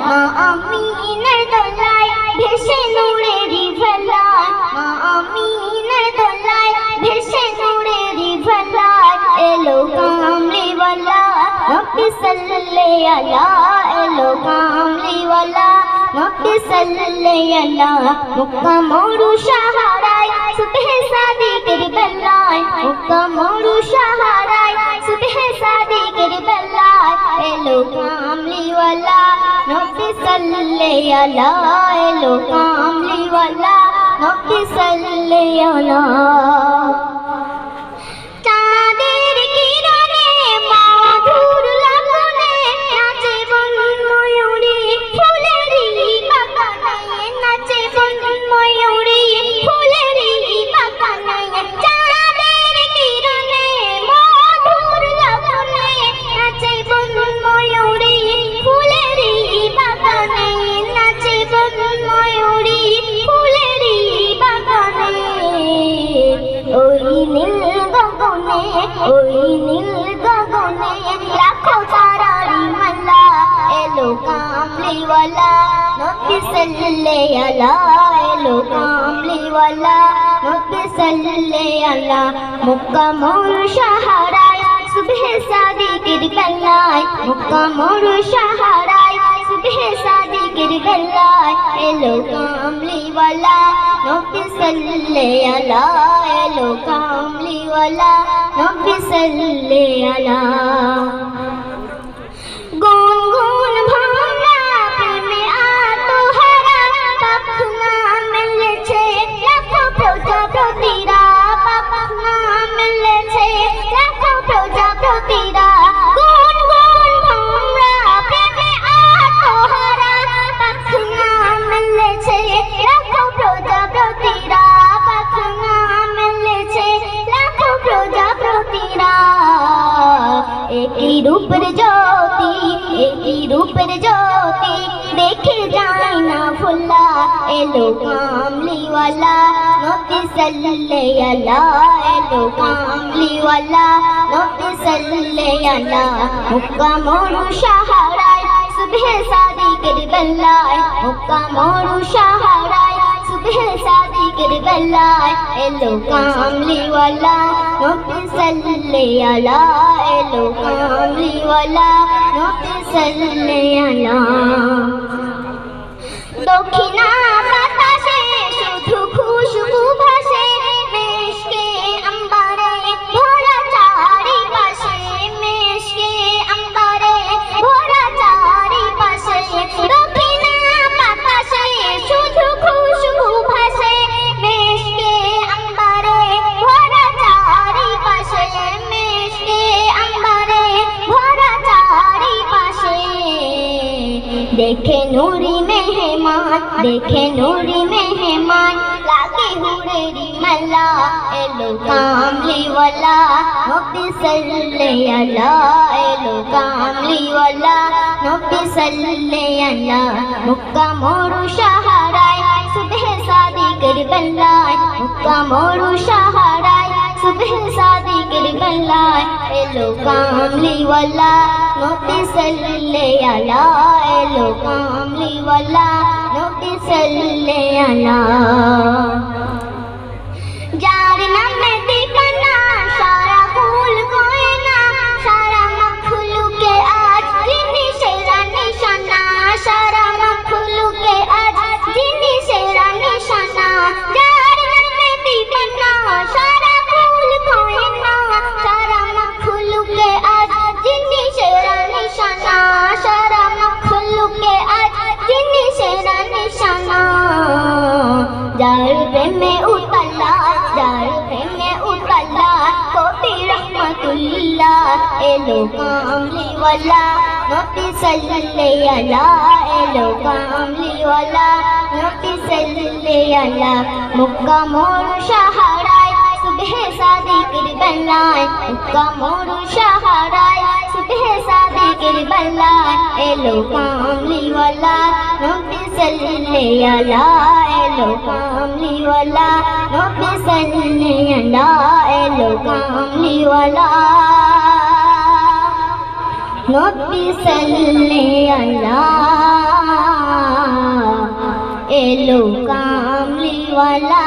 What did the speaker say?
মা আমিনার দোলায় ভেসে নূরেরই ভেলায়, মা আমিনার দোলায় ভেসে নূরেরই ভেলায়, এলো কামলিওয়ালা নবী সাল্লাল্লাহু আলা, এলো কামলিওয়ালা নবী সাল্লাল্লাহু আলা। মক্কা মরু সাহারায় সুবহে সাদিকের বেলায়, মক্কা মরু সাহারায় সুবহে সাদিকের বেলায়, এলো কামলিওয়ালা নবী সাল্লাল্লাহু আলা, এলো কামলিওয়ালা নবী সাল্লাল্লাহু আলা। ওই নীল গগনে লাখো তারারি মালা, এলো কামলিওয়ালা নবী সাল্লাল্লাহু আলা, এলো কামলিওয়ালা নবী সাল্লাল্লাহু আলা। মক্কা মরু সাহারায় সুবহে সাদিকের বেলায়, মক্কা মরু সাহারায় সুবহে সাদিকের বেলায়, এলো কামলিওয়ালা নবী সাল্লাল্লাহু আলা, এলো কামলিওয়ালা নবী সাল্লাল্লাহু আলা। গুনগুন ভাঙা প্রেমে আত্মহারা, পাখনা মেলেছে লাখো প্রজাপতিরা, পাখনা মেলেছে লাখো প্রজাপতিরা। গুনগুন ভাঙা প্রেমে আত্মহারা, পাখনা মেলেছে লাখো প্রজাপতিরা, পাখনা মেলেছে লাখো প্রজাপতিরা। একই রূপের জ্যোতি, একই রূপের জ্যোতি দেখে যায় না ভোলা, এলো কামলিওয়ালা নবী সাল্লাল্লাহু আলা, এলো কামলিওয়ালা নবী সাল্লাল্লাহু আলা। মক্কা মরু সাহারায় সুবহে সাদিকের বেলায়, মক্কা মরু সাহারায় সুবহে সাদিকের বেলায়, এলো কামলিওয়ালা নবী সাল্লাল্লাহু আলা, এলো কামলিওয়ালা নবী সাল্লাল্লাহু আলা। দক্ষিণা বাতাসে শুধু খুশবু ভাসে, মেশকে আম্বারে ভরা চারিপাশে, মেশকে আম্বারে ভরা চারিপাশে। দক্ষিণা বাতাসে শুধু খুশবু ভাসে, মেশকে আম্বারে ভরা চারিপাশে, মেশকে আম্বারে ভরা চারিপাশে। দেখে নূরি মেহমান, দেখে নূরি মেহমান লাগে হুরেরি মালা, এলো কামলিওয়ালা নবী সাল্লাল্লাহু আলা, এলো কামলিওয়ালা নবী সাল্লাল্লাহু আলা। মক্কা মরু সাহারায় সুবহে সাদিকের বেলায়, মক্কা মরু সাহারায় সুবহে সাদিকের বেলায়, এলো কামলিওয়ালা নবী সাল্লাল্লাহু আলা, এলো কামলিওয়ালা নবী সাল্লাল্লাহু আলা। যার নামে ঠিকানা সারা ফুল গয়না, সারা মখলুকে আজ যিনি সেরা নিশানা, সারা মখলুকে আজ যিনি সেরা নিশানা। যার নামে ঠিকানা সারা ফুল গয়না, সারা মখলুকে আজ যিনি সেরা নিশানা, সারা মখলুকে আজ যিনি সেরা নিশানা। যার প্রেমে উতলা, যার প্রেমে উতলা কোটি রহমতুল্লাহ, এলো কামলিওয়ালা নবী সাল্লাল্লাহু আলা, এলো কামলিওয়ালা নবী সাল্লাল্লাহু আলা। মক্কা মরু সাহারায় সুবহে সাদিকের বেলায়, মক্কা মরু সাহারায় সুবহে সাদিকের বেলায়, এলো কামলিওয়ালা নবী সাল্লাল্লাহু আলা, এলো কামলিওয়ালা নবী সাল্লাল্লাহু আলা, এলো কামলিওয়ালা নবী সাল্লাল্লাহু আলা। এলো কামলিওয়ালা।